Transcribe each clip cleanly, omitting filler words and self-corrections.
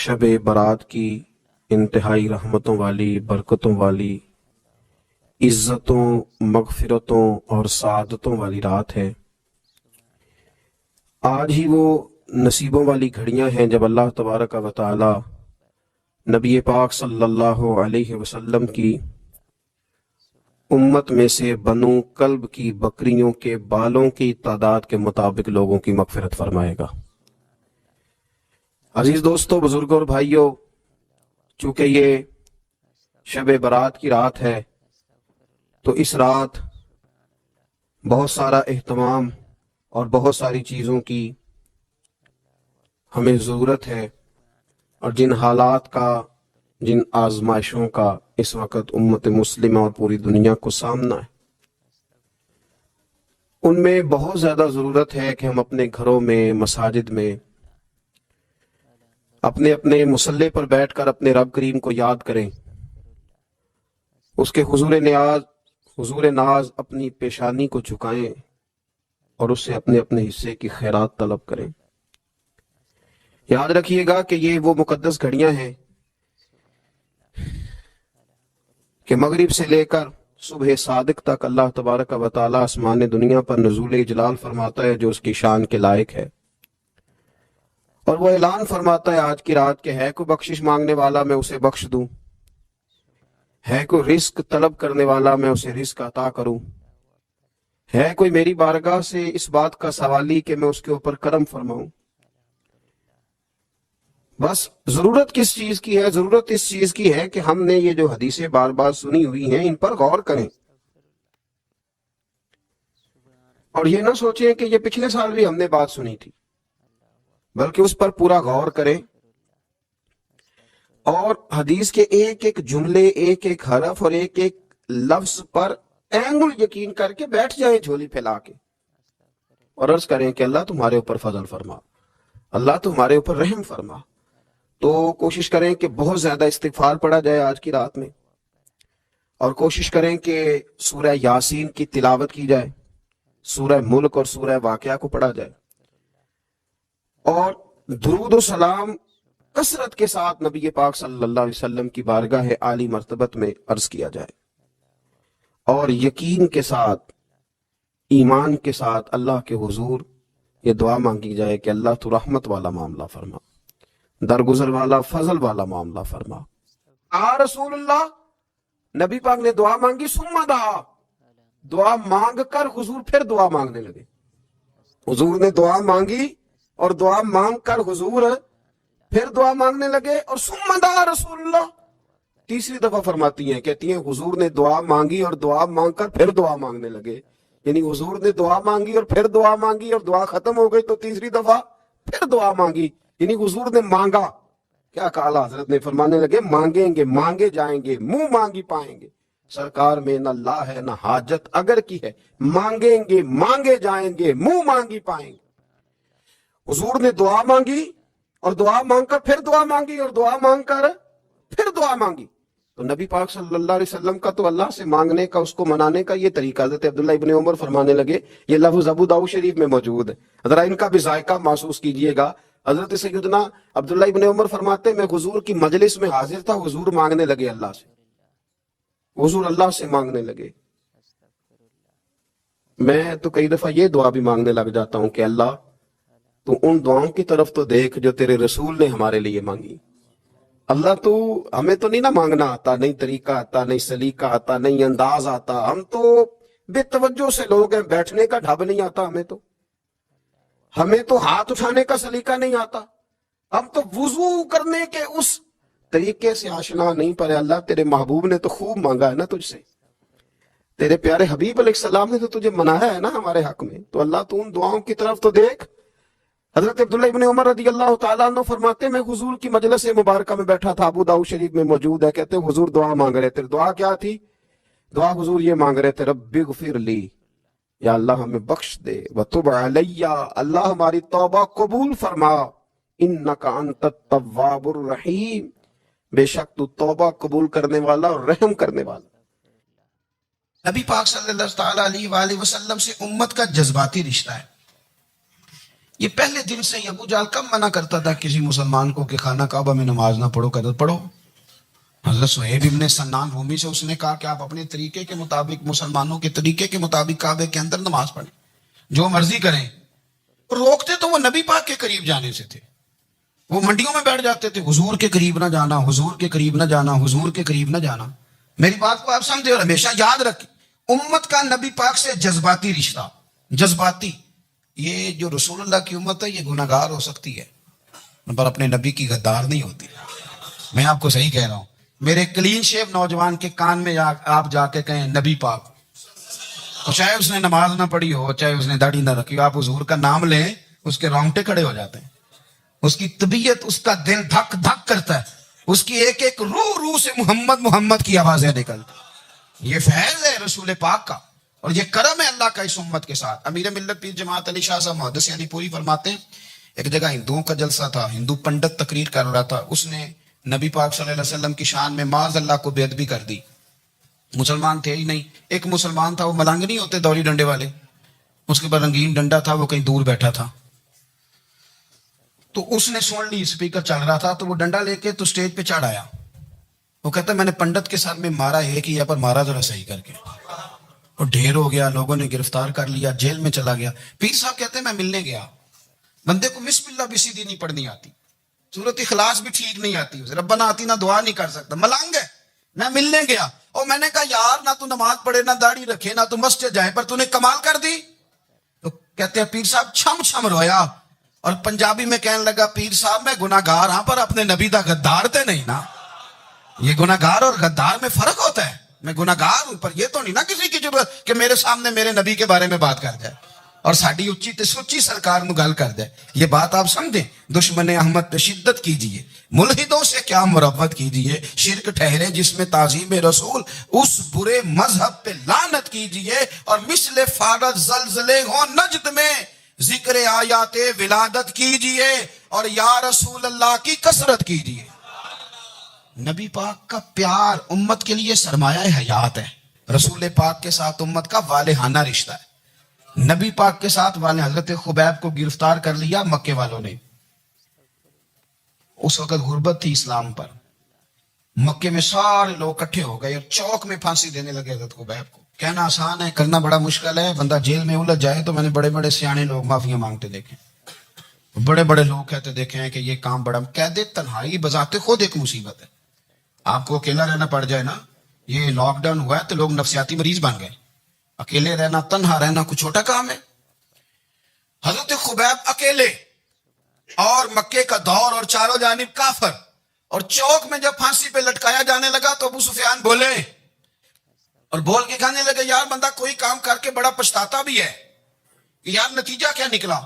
شب برات کی انتہائی رحمتوں والی، برکتوں والی، عزتوں، مغفرتوں اور سعادتوں والی رات ہے۔ آج ہی وہ نصیبوں والی گھڑیاں ہیں جب اللہ تبارک و تعالی نبی پاک صلی اللہ علیہ وسلم کی امت میں سے بنو کلب کی بکریوں کے بالوں کی تعداد کے مطابق لوگوں کی مغفرت فرمائے گا۔ عزیز دوستو، بزرگوں اور بھائیوں، چونکہ یہ شب برات کی رات ہے تو اس رات بہت سارا اہتمام اور بہت ساری چیزوں کی ہمیں ضرورت ہے، اور جن حالات کا، جن آزمائشوں کا اس وقت امت مسلمہ اور پوری دنیا کو سامنا ہے، ان میں بہت زیادہ ضرورت ہے کہ ہم اپنے گھروں میں، مساجد میں، اپنے اپنے مصلی پر بیٹھ کر اپنے رب کریم کو یاد کریں، اس کے حضور ناز اپنی پیشانی کو جھکائیں اور اس سے اپنے اپنے حصے کی خیرات طلب کریں۔ یاد رکھیے گا کہ یہ وہ مقدس گھڑیاں ہیں کہ مغرب سے لے کر صبح صادق تک اللہ تبارک و تعالی آسمان دنیا پر نزول جلال فرماتا ہے جو اس کی شان کے لائق ہے، اور وہ اعلان فرماتا ہے آج کی رات کے ہے کوئی بخشش مانگنے والا میں اسے بخش دوں، ہے کوئی رزق طلب کرنے والا میں اسے رزق عطا کروں، ہے کوئی میری بارگاہ سے اس بات کا سوالی کہ میں اس کے اوپر کرم فرماؤں۔ بس ضرورت کس چیز کی ہے؟ ضرورت اس چیز کی ہے کہ ہم نے یہ جو حدیثیں بار بار سنی ہوئی ہیں ان پر غور کریں، اور یہ نہ سوچیں کہ یہ پچھلے سال بھی ہم نے بات سنی تھی، بلکہ اس پر پورا غور کریں اور حدیث کے ایک ایک جملے، ایک ایک حرف اور ایک ایک لفظ پر اینگل یقین کر کے بیٹھ جائیں جھولی پھیلا کے، اور عرض کریں کہ اللہ تمہارے اوپر فضل فرما، اللہ تمہارے اوپر رحم فرما۔ تو کوشش کریں کہ بہت زیادہ استغفار پڑھا جائے آج کی رات میں، اور کوشش کریں کہ سورہ یاسین کی تلاوت کی جائے، سورہ ملک اور سورہ واقعہ کو پڑھا جائے، اور درود و سلام کثرت کے ساتھ نبی پاک صلی اللہ علیہ وسلم کی بارگاہ عالی مرتبت میں عرض کیا جائے، اور یقین کے ساتھ، ایمان کے ساتھ اللہ کے حضور یہ دعا مانگی جائے کہ اللہ تو رحمت والا معاملہ فرما، درگزر والا، فضل والا معاملہ فرما۔ رسول اللہ نبی پاک نے دعا مانگی، ثم دعا، دعا مانگ کر حضور پھر دعا مانگنے لگے۔ حضور نے دعا مانگی اور دعا مانگ کر حضور پھر دعا مانگنے لگے، اور ثم دعا رسول اللہ تیسری دفعہ فرماتی ہیں، کہتی ہیں حضور نے دعا مانگی اور دعا مانگ کر پھر دعا مانگنے لگے، یعنی حضور نے دعا مانگی اور پھر دعا مانگی اور دعا ختم ہو گئی تو تیسری دفعہ پھر دعا مانگی، یعنی حضور نے مانگا۔ کیا کہا حضرت نے؟ فرمانے لگے مانگیں گے، مانگے جائیں گے، منہ مانگی پائیں گے، سرکار میں نہ لا ہے نہ حاجت اگر کی ہے، مانگیں گے، مانگے جائیں گے، منہ مانگی پائیں گے۔ حضور نے دعا مانگی اور دعا مانگ کر پھر دعا مانگی اور دعا مانگ کر پھر دعا مانگی، تو نبی پاک صلی اللہ علیہ وسلم کا تو اللہ سے مانگنے کا، اس کو منانے کا یہ طریقہ۔ حضرت عبداللہ ابن عمر فرمانے لگے، یہ لفظ ابو داؤد شریف میں موجود ہے، ذرا ان کا بھی ذائقہ محسوس کیجئے گا۔ حضرت سیدنا عبداللہ ابن عمر فرماتے ہیں میں حضور کی مجلس میں حاضر تھا، حضور مانگنے لگے اللہ سے، حضور اللہ سے مانگنے لگے۔ میں تو کئی دفعہ یہ دعا بھی مانگنے لگ جاتا ہوں کہ اللہ تو ان دعاؤں کی طرف تو دیکھ جو تیرے رسول نے ہمارے لیے مانگی۔ اللہ تو ہمیں تو نہیں نہ مانگنا آتا، نہیں طریقہ آتا، نہیں سلیقہ آتا، نہیں انداز آتا، ہم تو بے توجہ سے لوگ ہیں، بیٹھنے کا ڈھب نہیں آتا ہمیں تو ہاتھ اٹھانے کا سلیقہ نہیں آتا، ہم تو وضو کرنے کے اس طریقے سے آشنا نہیں پر اللہ تیرے محبوب نے تو خوب مانگا ہے نا تجھ سے، تیرے پیارے حبیب علیہ السلام نے تو تجھے منایا ہے نا ہمارے حق میں، تو اللہ تو ان دعاؤں کی طرف تو دیکھ۔ حضرت عبداللہ ابن عمر رضی اللہ تعالیٰ عنہ فرماتے ہیں میں حضور کی مجلس مبارکہ میں بیٹھا تھا، ابو داؤد شریف میں موجود ہے، کہتے ہیں حضور دعا مانگ رہے تھے۔ دعا کیا تھی؟ دعا حضور یہ مانگ رہے تھے رب اغفر لی، یا اللہ ہمیں بخش دے، وتب علی، اللہ ہماری توبہ قبول فرما، انک انت التواب الرحیم، بے شک تو توبہ قبول کرنے والا اور رحم کرنے والا۔ نبی پاک صلی اللہ تعالیٰ علیہ وآلہ وسلم سے امت کا جذباتی رشتہ ہے، یہ پہلے دن سے ہی ابو جہل کب منع کرتا تھا کسی مسلمان کو کہ خانہ کعبہ میں نماز نہ پڑھو، کہتا پڑھو. حضرت صہیب ابن سنان رومی سے اس نے کہا کہ آپ اپنے طریقے کے مطابق، مسلمانوں کے طریقے کے مطابق کعبے کے اندر نماز پڑھیں، جو مرضی کریں. روکتے تو وہ نبی پاک کے قریب جانے سے تھے. وہ منڈیوں میں بیٹھ جاتے تھے، حضور کے قریب نہ جانا، حضور کے قریب نہ جانا، حضور کے قریب نہ جانا. میری بات کو آپ سمجھے اور ہمیشہ یاد رکھیں، امت کا نبی پاک سے جذباتی رشتہ، جذباتی. یہ جو رسول اللہ کی امت ہے یہ گناہ گار ہو سکتی ہے پر اپنے نبی کی غدار نہیں ہوتی. میں آپ کو صحیح کہہ رہا ہوں. میرے کلین شیو نوجوان کے کان میں آپ جا کے کہیں نبی پاک، تو چاہے اس نے نماز نہ پڑھی ہو، چاہے اس نے داڑھی نہ رکھی ہو، آپ حضور کا نام لیں اس کے رونگٹے کھڑے ہو جاتے ہیں. اس کی طبیعت، اس کا دل دھک دھک کرتا ہے. اس کی ایک ایک روح سے محمد محمد کی آوازیں نکلتی. یہ فیض ہے رسول پاک کا اور یہ کرم ہے اللہ کا اس امت کے ساتھ. امیر ملت پیر جماعت علی شاہ صاحب محدث علی پوری فرماتے ہیں ایک جگہ ہندوؤں کا جلسہ تھا، ہندو پنڈت تقریر کر رہا تھا، اس نے نبی پاک صلی اللہ علیہ وسلم کی شان میں معاذ اللہ کو بے ادبی کر دی. مسلمان تھے ہی نہیں. ایک مسلمان تھا، وہ ملنگ نہیں ہوتے دوری ڈنڈے والے، اس کے بعد رنگین ڈنڈا تھا، وہ کہیں دور بیٹھا تھا. تو اس نے سن لی اسپیکر چل رہا تھا تو وہ ڈنڈا لے کے تو سٹیج پہ چڑھ آیا. وہ کہتا ہے میں نے پنڈت کے ساتھ میں مارا ایک ہی ہے پر مارا ذرا صحیح کر کے. اور ڈھیر ہو گیا، لوگوں نے گرفتار کر لیا، جیل میں چلا گیا. پیر صاحب کہتے ہیں میں ملنے گیا، بندے کو بسم اللہ بھی سیدھی نہیں پڑھنی آتی، سورۃ اخلاص بھی ٹھیک نہیں آتی، ربنا آتی نہ دعا نہیں کر سکتا، ملنگ ہے. میں ملنے گیا اور میں نے کہا یار نہ تو نماز پڑھے، نہ داڑھی رکھے، نہ تو مسجد جائے، پر تو نے کمال کر دی. تو کہتے ہیں پیر صاحب چھم چھم رویا اور پنجابی میں کہنے لگا پیر صاحب میں گناہ گار ہاں پر اپنے نبی دا غدار تے نہیں نا. یہ گناہ گار اور غدار میں فرق ہوتا ہے. میں گناہ گار ہوں پر یہ تو نہیں نا کسی کی ضرورت کہ میرے سامنے میرے نبی کے بارے میں بات کر جائے اور ساڑی اچھی تے سچی سرکار نو گل کر جائے. یہ بات آپ سمجھیں. دشمن احمد پہ شدت کیجئے، ملحدوں سے کیا مروت کیجئے، شرک ٹھہرے جس میں تعظیم رسول، اس برے مذہب پہ لعنت کیجئے. اور مثل فارض زلزلے ہوں نجد میں ذکر آیات ولادت کیجئے اور یا رسول اللہ کی کثرت کیجئے. نبی پاک کا پیار امت کے لیے سرمایہ حیات ہے. رسول پاک کے ساتھ امت کا والہانہ رشتہ ہے. نبی پاک کے ساتھ والے حضرت خبیب کو گرفتار کر لیا مکے والوں نے. اس وقت غربت تھی اسلام پر. مکے میں سارے لوگ اکٹھے ہو گئے اور چوک میں پھانسی دینے لگے حضرت خبیب کو. کہنا آسان ہے، کرنا بڑا مشکل ہے. بندہ جیل میں الجھ جائے تو میں نے بڑے بڑے سیانے لوگ معافیاں مانگتے دیکھے، بڑے بڑے لوگ کہتے دیکھے ہیں کہ یہ کام بڑا. قید تنہائی بذات خود ایک مصیبت ہے. آپ کو اکیلا رہنا پڑ جائے نا، یہ لاک ڈاؤن ہوا ہے تو لوگ نفسیاتی مریض بن گئے. اکیلے رہنا، تنہا رہنا کوئی چھوٹا کام ہے. حضرت خبیب اکیلے اور مکے کا دور اور چاروں جانب کافر، اور چوک میں جب پھانسی پہ لٹکایا جانے لگا تو ابو سفیان بولے اور بول کے کہنے لگے یار بندہ کوئی کام کر کے بڑا پچھتاتا بھی ہے کہ یار نتیجہ کیا نکلا.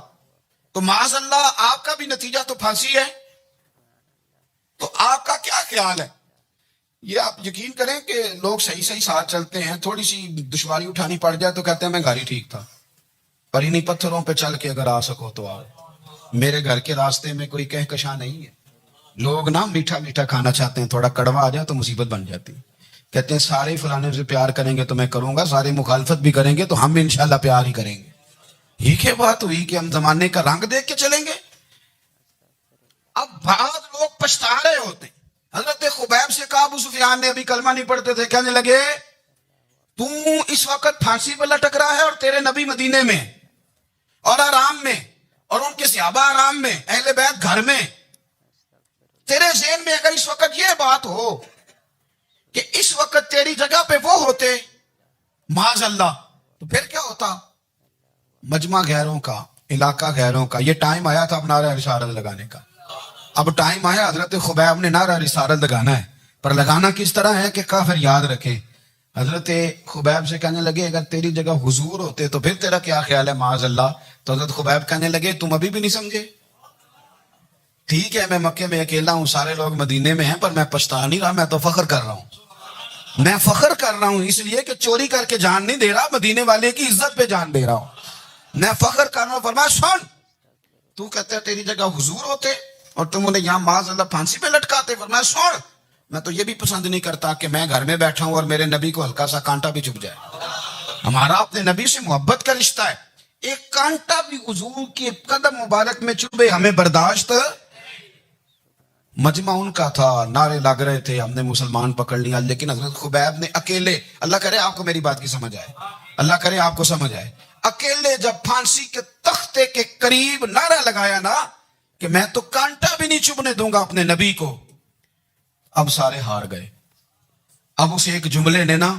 تو معاذ اللہ آپ کا بھی نتیجہ تو پھانسی ہے، تو آپ کا کیا خیال ہے؟ یہ آپ یقین کریں کہ لوگ صحیح صحیح ساتھ چلتے ہیں، تھوڑی سی دشواری اٹھانی پڑ جائے تو کہتے ہیں میں گاڑی ٹھیک تھا، پر انہیں پتھروں پہ چل کے اگر آ سکو تو آؤ. میرے گھر کے راستے میں کوئی کہکشاں نہیں ہے. لوگ نا میٹھا میٹھا کھانا چاہتے ہیں، تھوڑا کڑوا آ جائے تو مصیبت بن جاتی. کہتے ہیں سارے فلانے سے پیار کریں گے تو میں کروں گا، سارے مخالفت بھی کریں گے تو ہم انشاءاللہ پیار ہی کریں گے. یہ کیا بات ہوئی کہ ہم زمانے کا رنگ دیکھ کے چلیں گے؟ اب بعض لوگ پچھتا رہے ہوتے ہیں. حضرت خبیب سے کہا ابو سفیان نے ابھی کلمہ نہیں پڑھتے تھے، کہنے لگے تو اس وقت پھانسی پہ لٹک رہا ہے اور تیرے نبی مدینے میں اور آرام میں اور ان کے صحابہ آرام میں، اہل بیت گھر میں. تیرے ذہن میں اگر اس وقت یہ بات ہو کہ اس وقت تیری جگہ پہ وہ ہوتے معاذ اللہ، تو پھر کیا ہوتا؟ مجمع غیروں کا، علاقہ غیروں کا. یہ ٹائم آیا تھا اب نعرہ رسالت لگانے کا. اب ٹائم آیا حضرت خبیب نے نعرہ رسالت لگانا ہے، پر لگانا کس طرح ہے کہ کافر یاد رکھیں. حضرت خبیب سے کہنے لگے اگر تیری جگہ حضور ہوتے تو پھر تیرا کیا خیال ہے معاذ اللہ؟ تو حضرت خبیب کہنے لگے تم ابھی بھی نہیں سمجھے. ٹھیک ہے میں مکے میں اکیلا ہوں، سارے لوگ مدینے میں ہیں، پر میں پچھتا نہیں رہا، میں تو فخر کر رہا ہوں. میں فخر کر رہا ہوں اس لیے کہ چوری کر کے جان نہیں دے رہا، مدینے والے کی عزت پہ جان دے رہا ہوں. میں فخر کر رہا ہوں. فرمایا سن، تو کہتے ہیں تیری جگہ حضور ہوتے اور تم انہیں یہاں معاذ اللہ پھانسی پہ لٹکاتے. فرمایا سن، میں تو یہ بھی پسند نہیں کرتا کہ میں گھر میں بیٹھا ہوں اور میرے نبی کو ہلکا سا کانٹا بھی چبھ جائے. ہمارا اپنے نبی سے محبت کا رشتہ ہے. ایک کانٹا بھی حضور کے قدم مبارک میں چبھے ہمیں برداشت. مجمع ان کا تھا, نعرے لگ رہے تھے, ہم نے مسلمان پکڑ لیا, لیکن حضرت خبیب نے اکیلے, اللہ کرے آپ کو میری بات کی سمجھ آئے, اللہ کرے آپ کو سمجھ آئے, اکیلے جب پھانسی کے تختے کے قریب نعرہ لگایا نا کہ میں تو کانٹا بھی نہیں چبھنے دوں گا اپنے نبی کو, اب سارے ہار گئے. اب اس ایک جملے نے نا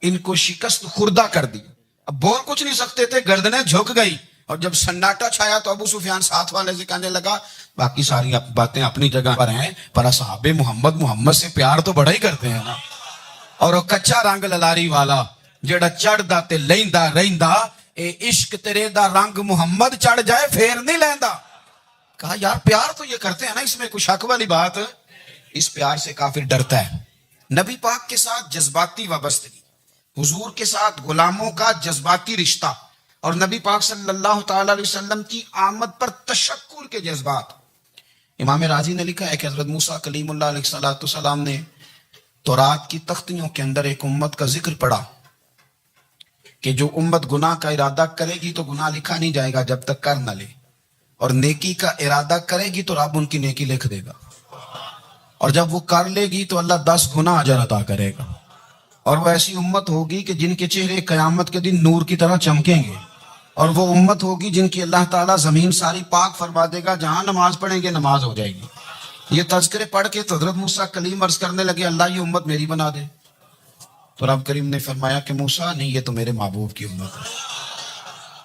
ان کو شکست خوردہ کر دی. اب بول کچھ نہیں سکتے تھے, گردنیں جھک گئی. اور جب سناٹا چھایا تو ابو سفیان ساتھ والے سے کہنے لگا باقی ساری باتیں اپنی جگہ پر ہیں, پر اصحاب محمد سے پیار تو بڑا ہی کرتے ہیں نا. اور وہ کچا رنگ للاری والا جڑا چڑھدا تے لیندا رہندا, اے عشق تیرے دا رنگ محمد چڑھ جائے پھر نہیں لیندا. کہا یار پیار تو یہ کرتے ہیں نا, اس میں کوئی شک والی بات. اس پیار سے کافر ڈرتا ہے. نبی پاک کے ساتھ جذباتی وابستگی, حضور کے ساتھ غلاموں کا جذباتی رشتہ, اور نبی پاک صلی اللہ تعالی علیہ وسلم کی آمد پر تشکر کے جذبات. امام راضی نے لکھا ہے کہ حضرت موسیٰ کلیم اللہ علیہ السلام نے تورات کی تختیوں کے اندر ایک امت کا ذکر پڑھا کہ جو امت گناہ کا ارادہ کرے گی تو گناہ لکھا نہیں جائے گا جب تک کر نہ لے, اور نیکی کا ارادہ کرے گی تو رب ان کی نیکی لکھ دے گا, اور جب وہ کر لے گی تو اللہ 10 گنا اجر عطا کرے گا. اور وہ ایسی امت ہوگی کہ جن کے چہرے قیامت کے دن نور کی طرح چمکیں گے, اور وہ امت ہوگی جن کی اللہ تعالیٰ زمین ساری پاک فرما دے گا, جہاں نماز پڑھیں گے نماز ہو جائے گی. یہ تذکرے پڑھ کے تو حضرت موسیٰ کلیم عرض کرنے لگے اللہ یہ امت میری بنا دے. تو رب کریم نے فرمایا کہ موسیٰ نہیں, یہ تو میرے محبوب کی امت ہے.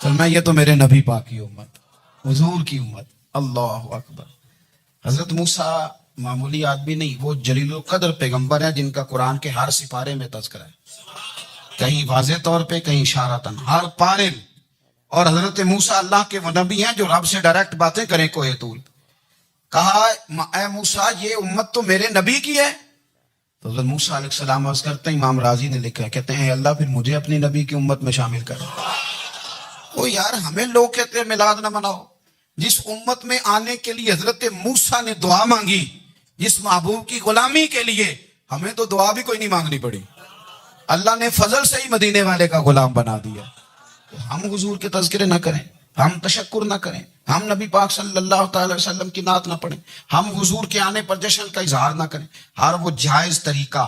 فرمایا یہ تو میرے نبی پاک کی امت, حضور کی امت. اللہ اکبر. حضرت موسیٰ معمولی آدمی نہیں, وہ جلیل القدر پیغمبر ہیں جن کا قرآن کے ہر سپارے میں تذکرہ ہے, کہیں واضح طور پہ کہیں اشارتاً, ہر پارے میں. اور حضرت موسیٰ اللہ کے وہ نبی ہیں جو رب سے ڈائریکٹ باتیں کریں کوہ طور. کہا اے موسیٰ یہ امت تو میرے نبی کی ہے. تو حضرت موسیٰ علیہ السلام عرض کرتے ہیں, امام راضی نے لکھا ہے, کہتے ہیں اللہ پھر مجھے اپنی نبی کی امت میں شامل کر. وہ یار ہمیں لوگ کہتے ہیں میلاد نہ مناؤ, جس امت میں آنے کے لیے حضرت موسیٰ نے دعا مانگی, جس محبوب کی غلامی کے لیے, ہمیں تو دعا بھی کوئی نہیں مانگنی پڑی, اللہ نے فضل سے ہی مدینے والے کا غلام بنا دیا. ہم حضور کے تذکرے نہ کریں, ہم تشکر نہ کریں, ہم نبی پاک صلی اللہ تعالی وسلم کی نعت نہ پڑھیں, ہم حضور کے آنے پر جشن کا اظہار نہ کریں. ہر وہ جائز طریقہ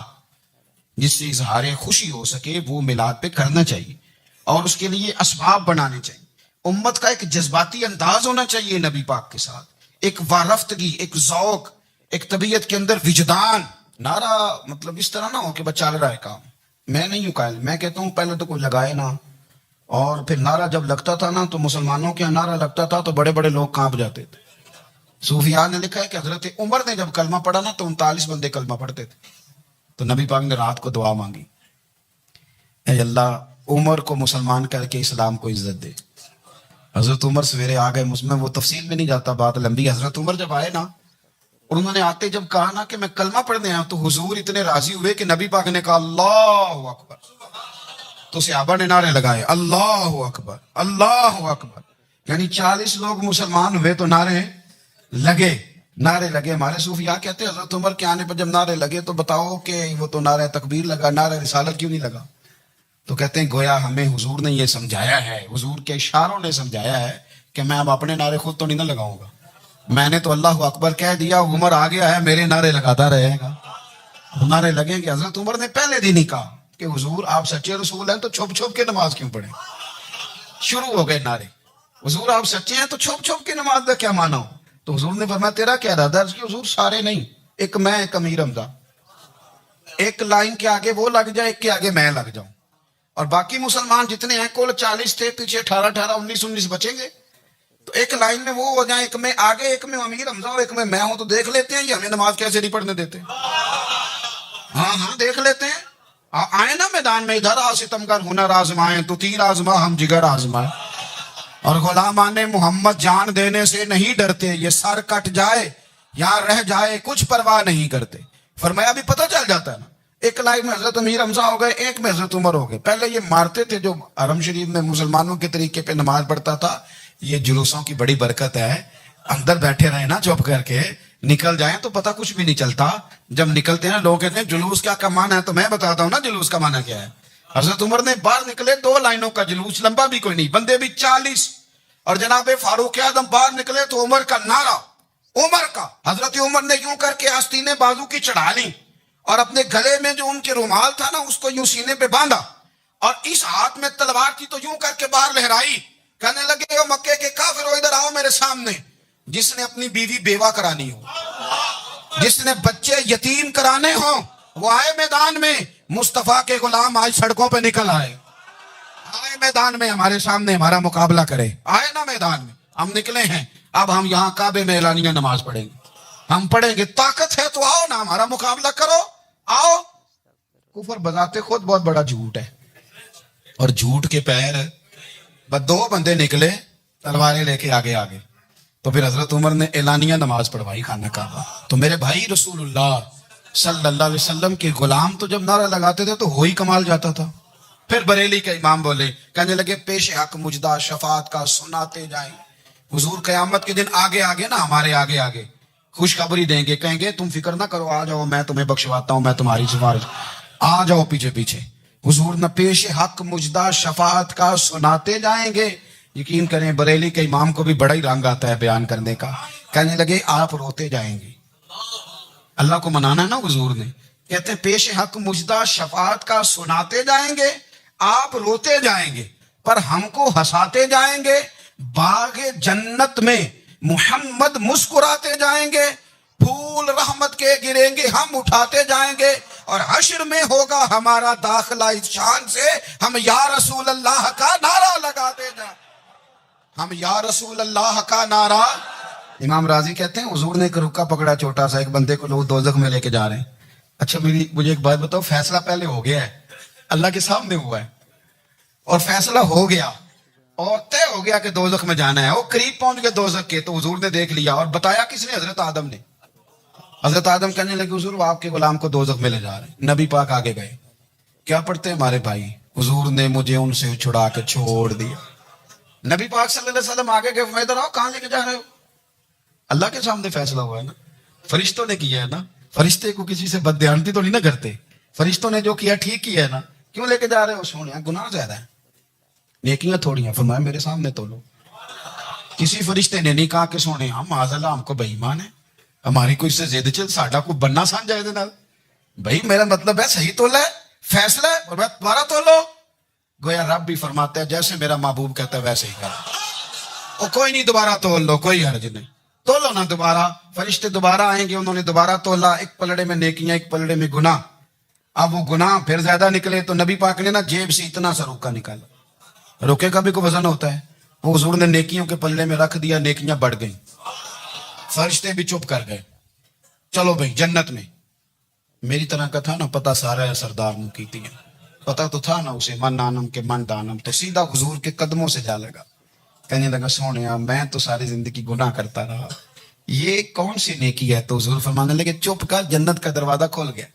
جس سے اظہار خوشی ہو سکے وہ میلاد پہ کرنا چاہیے, اور اس کے لیے اسباب بنانے چاہیے. امت کا ایک جذباتی انداز ہونا چاہیے نبی پاک کے ساتھ, ایک وارفتگی, ایک ذوق, ایک طبیعت کے اندر وجدان. نعرہ مطلب اس طرح نہ ہو کہ بس چل رہا ہے کام. میں نہیں ہوں قائل, میں کہتا ہوں پہلے تو کوئی لگائے نا, اور پھر نعرہ جب لگتا تھا نا تو مسلمانوں کے نعرہ لگتا تھا تو بڑے بڑے لوگ کانپ جاتے تھے. صوفیاء نے لکھا ہے کہ حضرت عمر نے جب کلمہ پڑھا نا تو 39 بندے کلمہ پڑھتے تھے. تو نبی پاک نے رات کو دعا مانگی, اے اللہ عمر کو مسلمان کر کے اسلام کو عزت دے. حضرت عمر سویرے آ گئے, میں وہ تفصیل میں نہیں جاتا, بات لمبی. حضرت عمر جب آئے نا, اور انہوں نے آتے جب کہا نا کہ میں کلمہ پڑھنے آیا, تو حضور اتنے راضی ہوئے کہ نبی پاک نے کہا اللہ اکبر. تو صحابہ نے نعرے لگائے اللہ اکبر اللہ اکبر, یعنی 40 لوگ مسلمان ہوئے تو نعرے لگے. ہمارے صوفیاء کہتے ہیں حضرت عمر کے آنے پر جب نعرے لگے تو بتاؤ کہ وہ تو نعرہ تکبیر لگا, نعرہ رسالت کیوں نہیں لگا؟ تو کہتے ہیں گویا ہمیں حضور نے یہ سمجھایا ہے, حضور کے اشاروں نے سمجھایا ہے کہ میں اب اپنے نعرے خود تو نہیں نہ لگاؤں گا, میں نے تو اللہ اکبر کہہ دیا, عمر آ گیا ہے میرے نعرے لگاتا رہے گا. نعرے لگیں گے. حضرت عمر نے پہلے دن ہی کہا کہ حضور آپ سچے رسول ہیں تو چھپ چھپ کے نماز کیوں پڑھیں. شروع ہو گئے نعرے, حضور آپ سچے ہیں تو چھپ چھپ کے نماز کا کیا مانا ہو. تو حضور نے فرمایا تیرا کیا ارادہ ہے؟ حضور سارے نہیں, ایک میں, ایک امیر حمزہ, ایک لائن کے آگے وہ لگ جائے, ایک کے آگے میں لگ جاؤں, اور باقی مسلمان جتنے ہیں کل 40 تھے, پیچھے 18 19 بچیں گے, تو ایک لائن میں وہ ہو جائیں, ایک میں آگے, ایک میں امیر حمزہ ہو, ایک میں ہوں. تو دیکھ لیتے ہیں یہ ہمیں نماز کیسے نہیں پڑھنے دیتے. ہاں دیکھ لیتے ہیں. آئے نا میدان میں, ادھر ستمگر ہنر آزمائیں, تو تیر آزما ہم جگر آزمائیں. اور غلامان محمد جان دینے سے نہیں ڈرتے, یہ سر کٹ جائے یا رہ جائے کچھ پرواہ نہیں کرتے. فرمایا بھی پتہ چل جاتا ہے نا, ایک لائن میں حضرت امیر حمزہ ہو گئے, ایک میں حضرت عمر ہو گئے. پہلے یہ مارتے تھے جو حرم شریف میں مسلمانوں کے طریقے پہ نماز پڑھتا تھا, یہ جلوسوں کی بڑی برکت ہے. اندر بیٹھے رہے نا چپ کر کے, نکل جائیں تو پتہ کچھ بھی نہیں چلتا. جب نکلتے ہیں لوگ کہتے ہیں جلوس کیا کا معنی ہے, تو میں بتاتا ہوں نا جلوس کا معنی کیا ہے. حضرت عمر نے باہر نکلے 2 لائنوں کا جلوس، لمبا بھی کوئی نہیں، بندے بھی 40، اور جناب فاروق اعظم باہر نکلے تو عمر کا نعرہ، عمر کا، حضرت عمر نے یوں کر کے آستینیں بازو کی چڑھا لی اور اپنے گلے میں جو ان کے رومال تھا نا اس کو یوں سینے پہ باندھا، اور اس ہاتھ میں تلوار تھی تو یوں کر کے باہر لہرائی، کہنے لگے او مکے کے کافرو ادھر آؤ میرے سامنے، جس نے اپنی بیوی بیوہ کرانی ہو، جس نے بچے یتیم کرانے ہوں، وہ آئے میدان میں، مصطفیٰ کے غلام آج سڑکوں پہ نکل آئے میدان میں ہمارے سامنے ہمارا مقابلہ کرے، آئے نا میدان میں، ہم نکلے ہیں، اب ہم یہاں کعبے میں اعلانیہ نماز پڑھیں گے، ہم پڑھیں گے، طاقت ہے تو آؤ نا ہمارا مقابلہ کرو، آؤ۔ کفر بذات خود بہت بڑا جھوٹ ہے، اور جھوٹ کے پیر بس 2 بندے نکلے تلواریں لے کے آگے آگے، تو پھر حضرت عمر نے اعلانیہ نماز پڑھوائی خانہ کعبہ۔ تو میرے بھائی رسول اللہ صلی اللہ علیہ وسلم کے غلام تو جب نعرہ لگاتے تھے تو وہی کمال جاتا تھا۔ پھر بریلی کے امام بولے، کہنے لگے پیش حق مجدہ شفاعت کا سناتے جائیں، حضور قیامت کے دن آگے آگے نا ہمارے آگے آگے خوشخبری دیں گے، کہیں گے تم فکر نہ کرو، آ جاؤ میں تمہیں بخشواتا ہوں، میں تمہاری سفارش، آ جاؤ پیچھے پیچھے۔ حضور نہ پیش حق مجدہ شفاعت کا سناتے جائیں گے۔ یقین کریں بریلی کے امام کو بھی بڑا ہی رنگ آتا ہے بیان کرنے کا، کہنے لگے آپ روتے جائیں گے، اللہ کو منانا ہے نا حضور نے، کہتے ہیں پیش حق مجدہ شفاعت کا سناتے جائیں گے، آپ روتے جائیں گے پر ہم کو ہنساتے جائیں گے، باغ جنت میں محمد مسکراتے جائیں گے، پھول رحمت کے گریں گے ہم اٹھاتے جائیں گے، اور حشر میں ہوگا ہمارا داخلہ اس شان سے ہم یا رسول اللہ کا نعرہ لگاتے جائیں، ہم یا رسول اللہ کا نعرہ۔ امام راضی کہتے ہیں حضور نے ایک رکا پکڑا چھوٹا سا، ایک بندے کو لوگ دوزخ میں لے کے جا رہے ہیں، اچھا مجھے ایک بات بتاؤ، فیصلہ پہلے ہو گیا ہے، اللہ کے سامنے ہوا ہے، اور فیصلہ ہو گیا اور طے ہو گیا کہ دوزخ میں جانا ہے، وہ قریب پہنچ گئے دوزخ کے، تو حضور نے دیکھ لیا، اور بتایا کس نے؟ حضرت آدم نے۔ حضرت آدم کہنے لگے حضور وہ آپ کے غلام کو دوزخ میں لے جا رہے ہیں۔ نبی پاک آگے گئے، کیا پڑھتے ہیں ہمارے بھائی؟ حضور نے مجھے ان سے چھڑا کے چھوڑ دیا۔ نبی پاک صلی اللہ علیہ وسلم آگے گئے، میں ادھر آؤ، کہاں لے کے جا رہے ہو؟ اللہ کے سامنے فیصلہ ہوا ہے نا، فرشتوں نے کیا ہے نا، فرشتے کو کسی سے بددیانتی تو نہیں نہ کرتے، فرشتوں نے جو کیا ٹھیک کیا ہے نا، کیوں لے کے جا رہے ہو؟ سونے گناہ زیادہ ہے، نیکیاں تھوڑی ہیں، فرمایا میرے سامنے تو لو۔ کسی فرشتے نے نہیں کہا کہ سونے ہم معاذ اللہ ہم کو بے ایمان ہے، ہماری کوئی سے زید چل ساڈا کو بننا سان جائے دے نال، بھائی میرا مطلب ہے صحیح تولا ہے، فیصلہ ہے، اور میں دوبارہ تو لو۔ گویا رب بھی فرماتا ہے جیسے میرا محبوب کہتا ہے ویسے ہی کرو، اور کوئی نہیں دوبارہ تول لو، کوئی حرج نہیں، تولو نا دوبارہ۔ فرشتے دوبارہ آئیں گے، انہوں نے دوبارہ تولا، ایک پلڑے میں نیکیاں ایک پلڑے میں گناہ۔ اب وہ گناہ پھر زیادہ نکلے تو نبی پاک نے نا جیب سے اتنا سا روکا نکالا، روکے کا بھی کوئی وزن ہوتا ہے، وہ حضور نے نیکیوں کے پلڑے میں رکھ دیا، نیکیاں بڑھ گئیں، فرشتے بھی چپ کر گئے، چلو بھائی جنت میں۔ میری طرح کا تھا نا پتہ سارا ہے سردار نے کی تھی، پتہ تو تھا نا اسے من دانم کے من دانم، تو سیدھا حضور کے قدموں سے جا لگا، کہنے لگا سونیا میں تو ساری زندگی گناہ کرتا رہا، یہ کون سی نیکی ہے؟ تو حضور فرمانے لگے چپ کر، جنت کا دروازہ کھول گیا،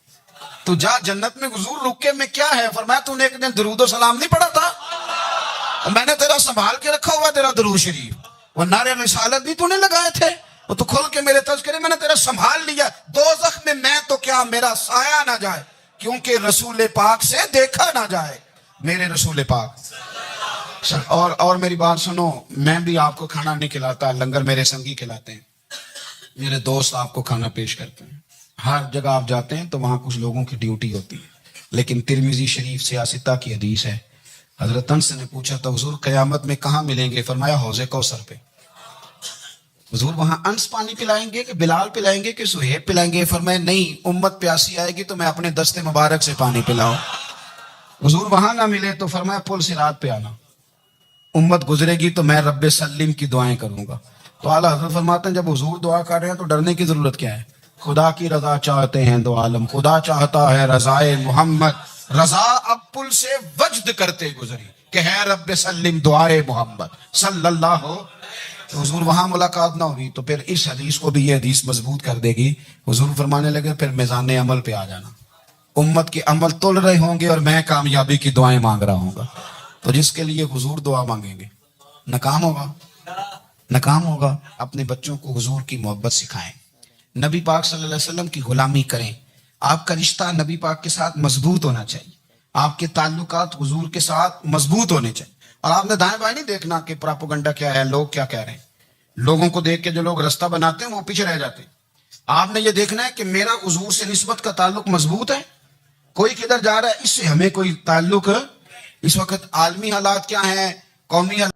تو جا جنت میں۔ حضور رکے میں کیا ہے؟ فرمایا تو نے ایک دن درود و سلام نہیں پڑھا تھا، میں نے تیرا سنبھال کے رکھا ہوا تیرا درود شریف، وہ نعرے رسالت بھی تو نے لگائے تھے، وہ تو کھول کے میرے تذکرے میں نے تیرا سنبھال لیا، دوزخ میں تو کیا میرا سایہ نہ جائے، کیونکہ رسول پاک سے دیکھا نہ جائے، میرے رسول پاک۔ اور میری بات سنو، میں بھی آپ کو کھانا نہیں کھلاتا، لنگر میرے سنگی کھلاتے ہیں، میرے دوست آپ کو کھانا پیش کرتے ہیں، ہر جگہ آپ جاتے ہیں تو وہاں کچھ لوگوں کی ڈیوٹی ہوتی ہے، لیکن ترمذی شریف سیاستہ کی حدیث ہے، حضرت انس نے پوچھا تھا حضور قیامت میں کہاں ملیں گے؟ فرمایا حوض کوثر پہ۔ حضور وہاں انس پانی پلائیں گے کہ بلال پلائیں گے کہ سہیب پلائیں گے؟ فرمایا نہیں، امت پیاسی آئے گی تو میں اپنے دست مبارک سے پانی پلاؤں۔ حضور وہاں نہ ملے تو فرمایا پل صراط پہ آنا، امت گزرے گی تو میں رب سلم کی دعائیں کروں گا۔ تو اعلیٰ حضرت فرماتے ہیں جب حضور دعا کر رہے ہیں تو ڈرنے کی ضرورت کیا ہے؟ خدا کی رضا چاہتے ہیں دو عالم، خدا چاہتا ہے رضائے محمد، رضا اب پل سے وجد کرتے گزری کہ ہے رب سلم دعائے محمد صلی اللہ ہو۔ تو حضور وہاں ملاقات نہ ہوگی تو پھر اس حدیث کو بھی یہ حدیث مضبوط کر دے گی۔ حضور فرمانے لگے پھر میزان عمل پہ آ جانا، امت کے عمل تول رہے ہوں گے اور میں کامیابی کی دعائیں مانگ رہا ہوں گا، تو جس کے لیے حضور دعا مانگیں گے ناکام ہوگا، ناکام ہوگا۔ اپنے بچوں کو حضور کی محبت سکھائیں، نبی پاک صلی اللہ علیہ وسلم کی غلامی کریں، آپ کا رشتہ نبی پاک کے ساتھ مضبوط ہونا چاہیے، آپ کے تعلقات حضور کے ساتھ مضبوط ہونے چاہیے. اور آپ نے دائیں بائیں نہیں دیکھنا کہ پراپوگنڈا کیا ہے, لوگ کیا کہہ رہے ہیں. لوگوں کو دیکھ کے جو لوگ رستہ بناتے ہیں وہ پیچھے رہ جاتے ہیں. آپ نے یہ دیکھنا ہے کہ میرا حضور سے نسبت کا تعلق مضبوط ہے. کوئی کدھر جا رہا ہے, اس سے ہمیں کوئی تعلق. اس وقت عالمی حالات کیا ہیں, قومی حالات